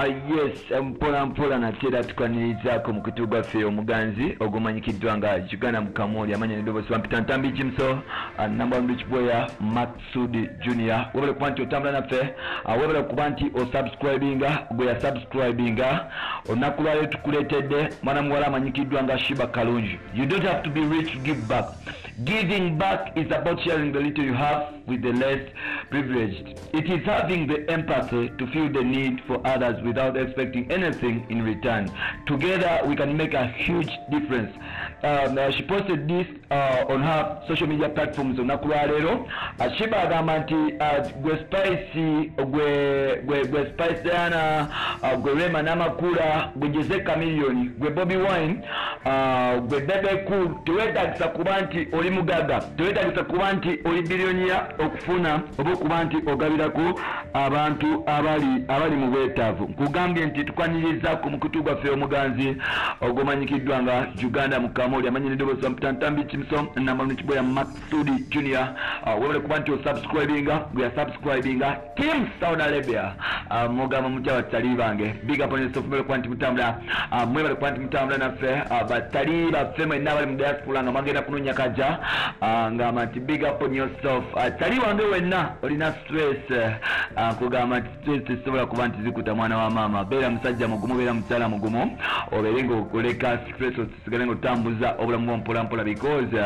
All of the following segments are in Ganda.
Yes, mpola natera tukwanirizaako mu kutuuga ffe omuganzi ogumanyikiddwa nga Uganda Mukamoli amanya n'eddoboozi Wampita Ntambi Jimso namba Rich Boya Maksudi Junior webale kuba nti otambula naffe webale kuba nti osubscribinga gwe yasubscribinga olunaku lwaleero tukuleetedde mwana muwala amanyikiddwa nga Shiba Kalungi. You don't have to be rich to give back. Giving back is about sharing the little you have with the less privileged. It is having the empathy to feel the need for others without expecting anything in return. Together we can make a huge difference. She posted this on her social media platforms on Akuralero. Shiba agamba nti gwe Spice Diana, gwe Rema Namakula, gwe Jose Chameleone, gwe Bobby Wine, gwe Bebe Cool, tewetagisa kuba nti oli mugaga, tewetagisa kuba nti oli bilionia okufuna oba okuba nti ogabirako abantu abali mu bwetaavu. Nkugambye nti tukwanirizaako mu kutuuga ffe omuganzi ogumanyikiddwa nga Uganda Mukamoli amanyi n'eddoboozi Wampita Ntambi Jimso namba Rich Boya Maksudi Junior. Webale kuba nti osubscribinga gwe yasubscribinga Team Saudi Arabia mugamba mutya batali bange big up on yourself. Mwebale kuba nti mutambula mwebale kuba nti mutambula naffe batali baffe mwenna abali mu diaspora nga mwagenda kunoonya kajja ngamba nti big up on yourself. Tali wange wenna olina stress nkugamba nti stress tesobola kuba nti zikuta mwana wa maama. Beera musajja mugumu, beera mukyala mugumu, obeere ng'okoleka stress osigale ng'otambuza obulamu bwo mpola mpola because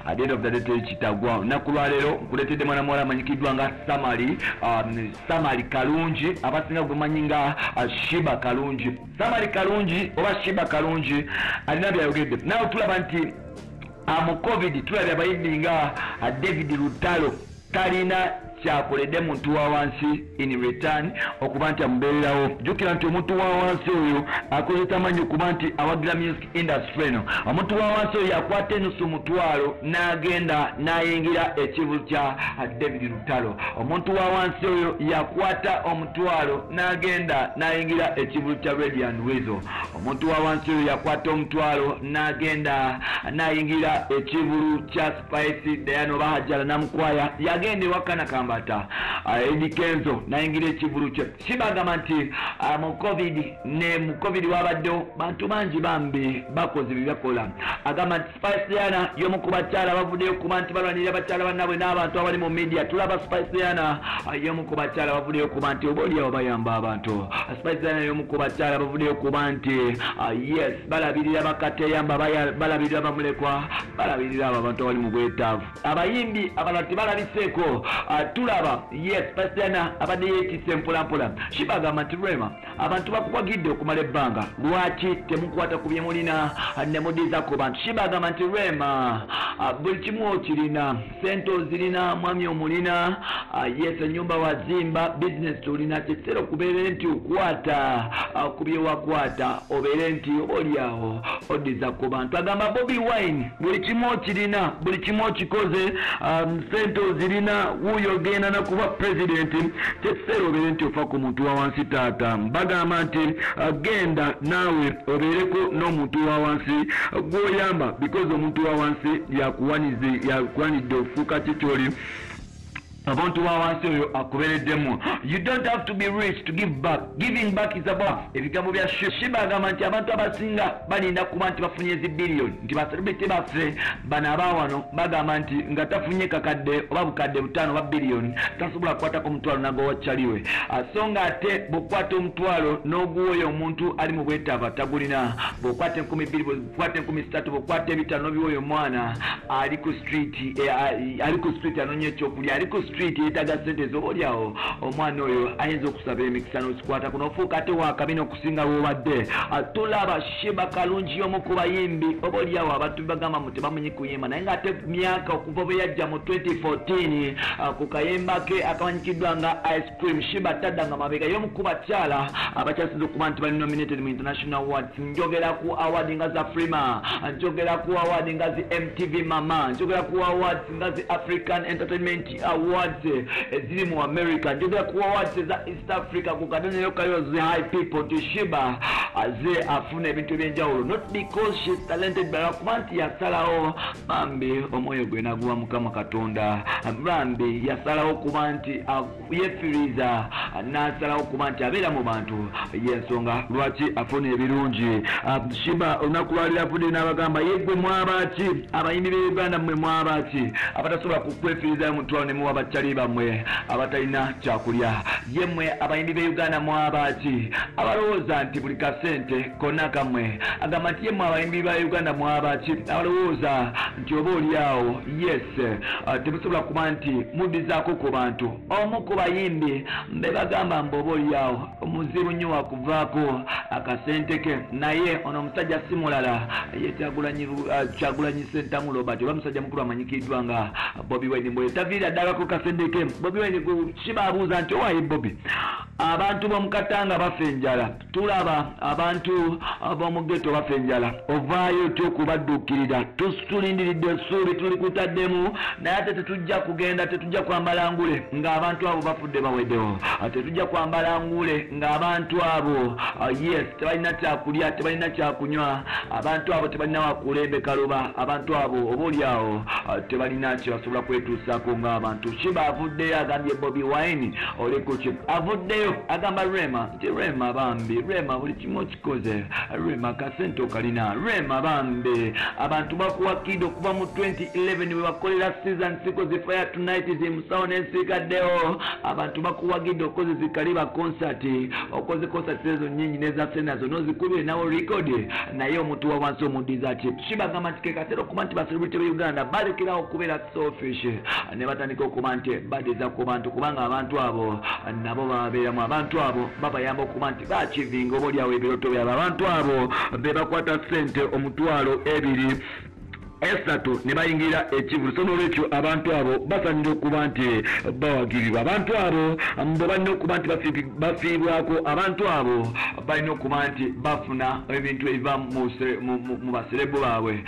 at the end of the day tekitagwa. Olunaku lwaleero nkuleetedde mwana muwala amanyikiddwa nga Samali Kalungi abasinga gumanyi nga Shiba Kalungi. Samali Kalungi oba Shiba Kalungi alina byayogedde. Nawe tulaba nti mu COVID tulabye abayimbi nga David Lutalo talina kyakoledde muntu wa wansi in return okuba nti amubeererawo. Jjukira nti omuntu wa wansi oyo akozesa amanyi okuba nti awagira music industry eno. Omuntu wa wansi oyo yakwata enusu mutwalo n'agenda n'ayingira ekivulu kya David Lutalo. Omuntu wa wansi oyo yakwata omutwalo n'agenda n'ayingira ekivulu kya Red and Weasel. Omuntu wa wansi oyo yakwata omutwalo n'agenda n'ayingira ekivulu kya Spice Diana oba Hajjala Namukwaya. Yagenda ewakana kamba Eddie Kenzo nayingira ekivulu kye. Shiba agamba nti mu COVID wabaddewo bantu bangi bambi bakoze byebakola. Agamba nti Spice Diana y'omu ku bakyala bavuddeyo kuba nti balwanirira bakyala bannabwe n'abantu abali mu media. Tulaba Spice Diana y'omu ku bakyala bavuddeyo kuba nti oba oliawo bayamba abantu. Spice Diana y'omu ku bakyala bavuddeyo kuba nti yes balabirira bakateyamba, balabirira bamulekwa, balabirira abo abantu abali mu bwetaavu. Abayimbi abalala tebalabiseeko. Tulaba yes Spice Diana abadde yeetisse mpola mpola. Shiba agamba nti Rema abantu bakuwagidde okumala ebbanga, lwaki temukwata ku bye mulina ne mudizaako bantu. Shiba agamba nti Rema buli kimu okirina, sente ozirina, mwami omulina, yes ennyumba wazimba, business tolina, kiseera okubeere nti okwata ku bye wakwata obeere nti oba oliawo odizaako bantu. Agamba Bobby Wine buli kimu okirina, buli kimu okikoze, sente ozirina, wuyo ogenda nakuba president, tekiseera obeere nti ofa ku muntu wa wansi taata. Bagamba nti genda naawe obeereko n'omuntu wa wansi gw'oyamba because omuntu wa wansi yakuwanidde ofuuka kikyoli abantu wa wansi oyo akubeereddemu. You don't have to be rich to give back. Giving back is about ebigambo bya Shiba agamba nti abantu abasinga balinda kuba nti bafunye billion, nti baselebrity baffe bano abawano bagamba nti nga tafunye kakadde oba bukadde butaano ba billion tasobola kukwatako omutwalo nagowakyaliwe. So nga ate bw'okwata omutwalo n'oguwoyo omuntu ali mu bwetaavu tagulina, bw'okwata 2,000, bw'okwata 3,000, bw'okwata 5,000 n'obiwoyo omwana ali ku street anoonya ekyokulya, ali ku street yetaga sente z'oliawo omwana oyo ayinza okusabira emikisa n'ozikwata kuno ofuuka ate wakabina okusinga w'obadde. Tulaba Shiba Kalungi omu ku bayimbi oba oliawo abantu bagamba mu tebamanyi kuyimba naye nga ate myaka okuva bwe yajja mu 2014 ku kayimba ke akamanyikiddwa nga Ice Cream. Shiba taddanga mabega y'omu ku bakyala abakyasinza okuba nti bali nominated mu international awards. Njogera ku award nga za Freema, njogera ku award nga zi MTV Mama, njogera ku awards nga zi African Entertainment Award awards eziri mu America njogera ku awards za East Africa ku kadonero kayo the high people to Shiba aze afuna ebintu ebyenjawulo not because she's talented but akumanti yasalawo bambi omwoyo gwe naguwa Mukama Katonda bambi yasalawo kumanti yefiriza nasalawo kumanti abeera mu bantu yensonga lwaki afuna ebirungi Shiba olunaku lwali afudde n'abagamba yegwe mwabaki abayimbi b'Uganda mmwe mwabaki abatasobola kukwefiriza mutwalo ne muwa bakyali bammwe abatalina kyakulya yemmwe abayimbi b'Uganda mwabaki abalowooza nti buli kasente konna kammwe agamba nti yemmwe abayimbi ba Uganda mwabaki abalowooza nti oba oliawo yes temusobola kuba nti muddizaako ku bantu omu ku bayimbi mbe bagamba mbe oba oliawo omuzibu nnyo wakuvaako akasente ke naye ono omusajja si mulala ye Kyagulanyi Ssentamu Robert oba musajja mukulu amanyikiddwa nga Bobi Wine mbwe taviira ddala ku kasente ke Bobi Wine Shiba abuuza nti owaayi Bobi abantu b'omukatanga bafa enjala tulaba abantu b'omu ghetto bafa enjala ovaayo otya okubadduukirira tulindiridde essuubi tulikutaddemu naye ate tetujja kugenda tetujja kwambala ngule ng'abantu abo bafudde baweddewo tetujja kwambala ngule ng'abantu abo yes tebalina kyakulya tebalina kyakunywa abantu abo tebalina wakulembe kaluba abantu abo oba oliawo tebalina kyebasobola kwetuusaako ng'abantu Shiba avuddeyo agambye Bobi Wine olekuki avuddeyo agamba Rema nti Rema bambi Rema buli kimu kikoze Rema kasente okalina Rema bambi abantu bakuwakidde okuva mu 2011 we bakolera season 6 zifire tonight zimusawo n'ensiikaddewo abantu bakuwagidde okoze zikaliba concert okoze concert ezo nnyingi neza senazo nozikubire nawo record naye omuntu wa wansi omuddiza ati Shiba agamba nti kekatera okuba nti baselebrity b'e Uganda balekerawo okubeera selfish ne batandika okuba nti baddiza ku bantu kubanga abantu abo nabo babeeramu abantu abo babayamba okuba nti baachivinga oba oliawo ebiroto byabo abantu abo be bakwata ssente omutwalo 2 esatu ne bayingira ekivulu so n'olwekyo abantu abo basanira okuba nti bawagirirwa abantu abo mbo balina okuba nti bafiibwako abantu abo balina okuba nti bafuna ebintu ebiva mu baserebu baabwe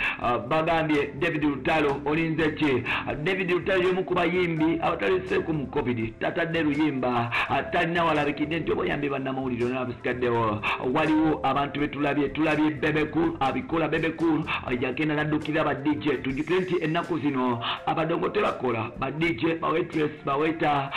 bagambye David Lutalo olinze ki David Lutalo y'omu ku bayimbi abataliseeku mu covid tatadde luyimba talina walabikidde nti oba oyambe bannamawulire n'abasigaddewo waliwo abantu tulabye Bebe Cool abikola Bebe Cool yagenda naddukira DJ tujukire nti ennaku zino abadongo tebakola ba DJ ba waitress ba waiter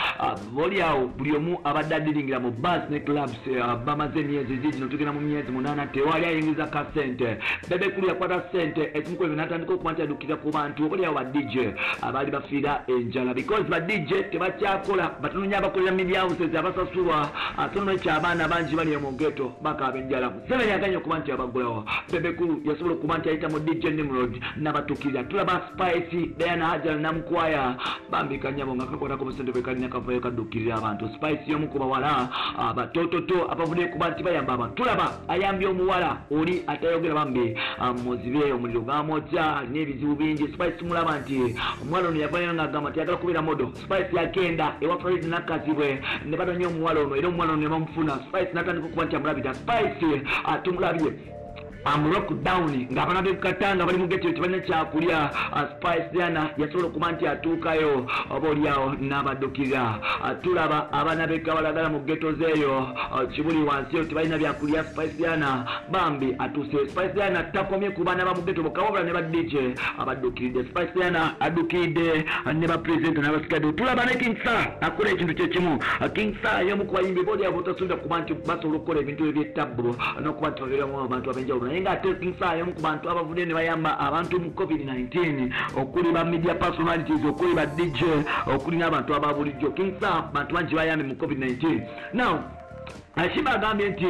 boliawo buli omu abadde adiringira mu bars ne clubs bamaze emyezi zino tugenda mu myezi 8 tewali ayingiza ka sente Bebe Cool yakwata sente ekimu ku ebyo n'atandika okuba nti addukira ku bantu boliawo ba DJ abaali bafiira enjala because ba DJ tebakyakola batununya abakolera media houses abasasulwa ate n'ekyo abaana bangi bali mu ghetto bakaaba enjala Museveni yaganya okuba nti abagulawo Bebe Cool yasobola okuba nti ayita mu DJ Nimrod n'abatukirira tulaba Spice Diana Hajjal Namukwaya bambika nyabo nga kakwatako busente bwe kalina kavayo kaddukirira abantu Spice y'omu ku bawala abatototo abavudde kuba nti bayamba abantu tulaba ayambye omuwala oli atayogera bambi muzibe omuliro gwamwokya alina ebizibu bingi Spice mulaba nti omuwala ono yavayo ng'agamba nti ayagala kubeera modo Spice yagenda ewa Farid nakazibwe ne banonya omuwala ono era omuwala ono ne bamufuna Spice n'atandika okuba nti amulabira Spice tumulabye lockdown ng'abaana b'ekatanga bali mu ghetto tebalina kyakulya Spice Diana yasobola okuba nti atuukayo oba oliawo n'abaddukira tulaba abaana b'ekabalagala mu ghetto zeeyo kibuli wansi eyo tebalina byakulya Spice Diana bambi atuuse Spice Diana takomye ku baana ba mu ghetto bokka wabula ne ba DJ abaddukiridde Spice Diana addukiridde ne ba president n'abasigadde tulaba ne King Sir akola ekintu kyekimu King Sir y'omu ku bayimbi boliawo tosuubira kuba nti basobola okukola ebintu ebyettabbu n'okuba nti babeeramu abantu ab'enjawulo naye ng'ate King Sir y'omu ku bantu abavudde ne bayamba abantu mu COVID-19 okuli ba media personalities okuli ba DJ okuli n'abantu ababulijjo King Sir bantu bangi bayambe mu COVID-19 now Shiba agambye nti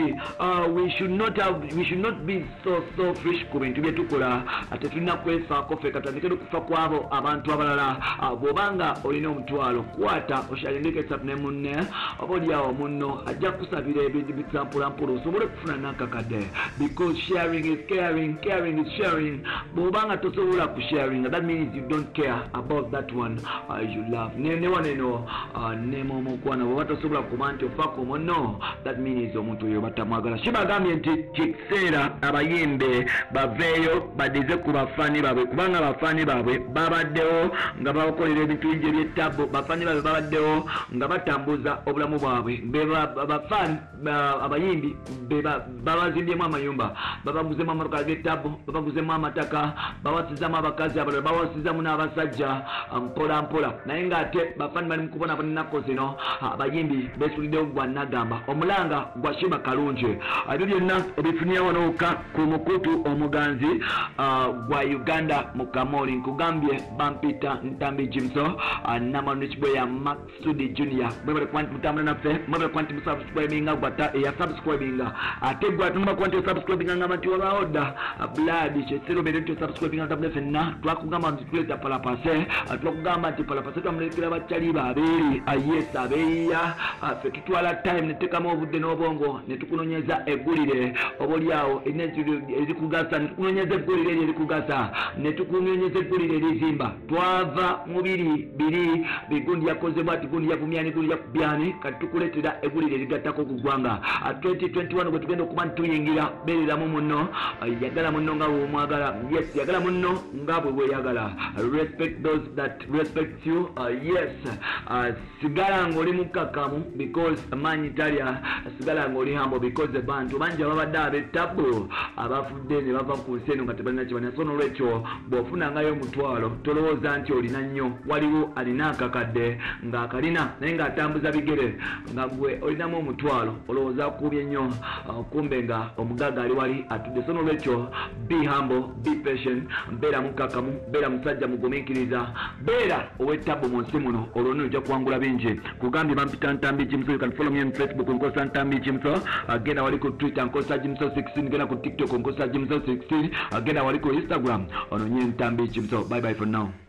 we should not be so selfish ku bintu bye tukola ate tulina kwefaako ffe katandike okufa kwabo abantu abalala bw'obanga olina omutwalo kwata okyalindika esatu ne munne oba oliawo munno ajja kusabira ebizampulampulo osobole okufuna n'akakadde because sharing is caring, caring is sharing bw'obanga tosobola ku sharing that means you don't care about that one you love ne waneno ne momokwana bw'oba tosobola kuba nti ofaako munno that that means omuntu oyo batamwagala. Kibagambye nti kiseera abayimbe baveeyo badize ku bafaani baabwe kubanga abafaani baabwe babaddewo nga babakolera ebintu bingi eby'ettabbo. Bafaani baabwe babaddewo nga batambuza obulamu bwabwe. Abafaani abayimbi babazimbyemu amayumba, babaguzemu amamotoka g'ettabbo, babaguzemu amataka, bawasizzamu abakazi abalala, bawasizzamu n'abasajja mpola mpola. Naye ng'ate bafaani bali mu kubonaabona ennaku zino abayimbi beesuliddewo gwa Nagamba, omulanga gwa Shiba Kalungi. Ebyo byonna obifunira wano wokka ku mukutu omuganzi gwa Uganda mu Kamoli. Nkugambye bampita Ntambi Jimso Namanu Kibweya Maxudi Junior. Mwebale kuba nti mutambula naffe, mwebale kuba nti musubscribinga gwata eyasubscribinga ate gwe atunuma kuba nti osubscribinga ngamba nti olwawo dda blood kyesero bere nti osubscribinga tabule ffenna twakugamba nti tuleeta palapase, twakugamba nti palapase twamulekera bakyali babeeri yes abeeyiya ffe tutwala time netekamu obudde n'obwongo netukunonyeza eggulire obolyawo erikugasa, netukunonyeza eggulire eryo erikugasa, netukunonyeza eggulire erizimba. Twava mu biri bigundi yakozebwa ati gundi yavumyani gundi yakubyani kati tukuleetera eggulire erigattako ku ggwanga. 2021 gwe tugenda okuba ntuyingira beereramu munno, yagala munno nga bw'omwagala. Yes, yagala munno nga bwe weeyagala. Respect those that respect you. Yes, sigala ng'oli mukkakkamu because amaanyi talya, sigala ng'oli humble because abantu bangi ababadde ab'ettabbo abafudde ne bava ku nsi eno nga tebalina kibanya. So n'olwekyo bw'ofunangayo omutwalo tolowooza nti olina nnyo, waliwo alina akakadde ng'akalina naye ng'atambuza bigere nga gwe olinamu omutwalo olowooza kubye nnyo, kumbe nga omugaga ali wali atudde. So n'olwekyo be humble, be patient, beera mukkakkamu, beera musajja mugumiikiriza, beera ow'ettabbo mu nsi muno, olwo nojja kuwangula bingi. Kugambye bampita Ntambi Jimso. You can follow me on Facebook nkosa Ntambi Jimso, agenda wali ku Twitter nkosa Jimso 16, genda ku TikTok nkosa Jimso 16, agenda wali ku Instagram ononye Ntambi Jimso. Bye bye for now.